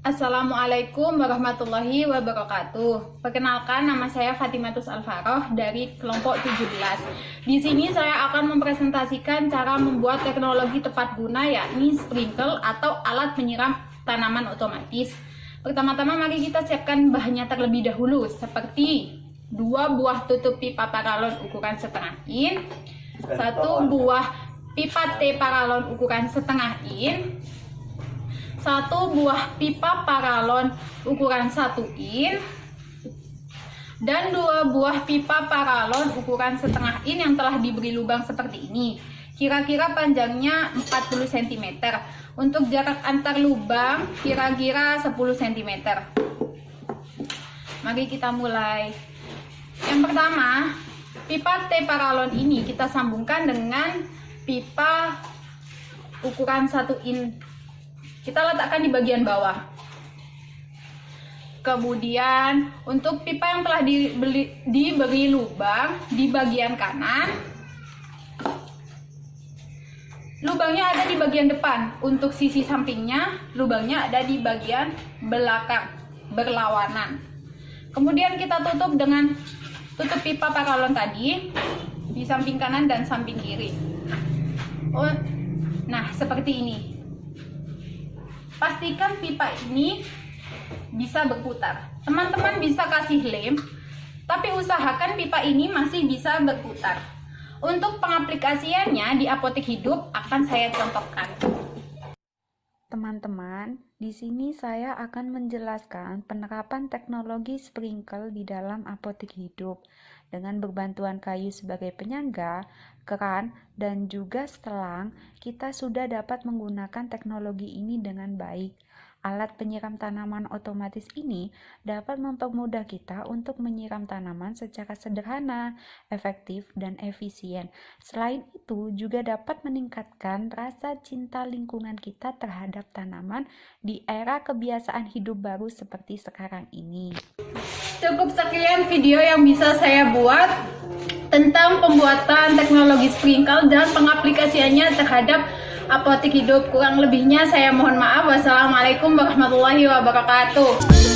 Assalamualaikum warahmatullahi wabarakatuh. Perkenalkan, nama saya Fatimatus Alfaroh dari kelompok 17. Di sini saya akan mempresentasikan cara membuat teknologi tepat guna, yakni sprinkle atau alat penyiram tanaman otomatis. Pertama-tama mari kita siapkan bahannya terlebih dahulu, seperti 2 buah tutup pipa paralon ukuran setengah in, 1 buah pipa T paralon ukuran setengah in, 1 buah pipa paralon ukuran 1 in, dan 2 buah pipa paralon ukuran setengah in yang telah diberi lubang seperti ini. Kira-kira panjangnya 40 cm. Untuk jarak antar lubang kira-kira 10 cm. Mari kita mulai. Yang pertama, pipa T paralon ini kita sambungkan dengan pipa ukuran 1 in. Kita letakkan di bagian bawah. Kemudian untuk pipa yang telah diberi lubang di bagian kanan, lubangnya ada di bagian depan. Untuk sisi sampingnya, lubangnya ada di bagian belakang, berlawanan. Kemudian kita tutup dengan tutup pipa paralon tadi di samping kanan dan samping kiri. Nah, seperti ini. Pastikan pipa ini bisa berputar. Teman-teman bisa kasih lem, tapi usahakan pipa ini masih bisa berputar. Untuk pengaplikasiannya di apotek hidup akan saya contohkan. Teman-teman, di sini saya akan menjelaskan penerapan teknologi sprinkle di dalam apotek hidup dengan berbantuan kayu sebagai penyangga, keran, dan juga setelang. Kita sudah dapat menggunakan teknologi ini dengan baik. Alat penyiram tanaman otomatis ini dapat mempermudah kita untuk menyiram tanaman secara sederhana, efektif, dan efisien. Selain itu, juga dapat meningkatkan rasa cinta lingkungan kita terhadap tanaman di era kebiasaan hidup baru seperti sekarang ini. Cukup sekian video yang bisa saya buat tentang pembuatan teknologi sprinkle dan pengaplikasiannya terhadap apotek hidup. Kurang lebihnya saya mohon maaf. Wassalamualaikum warahmatullahi wabarakatuh.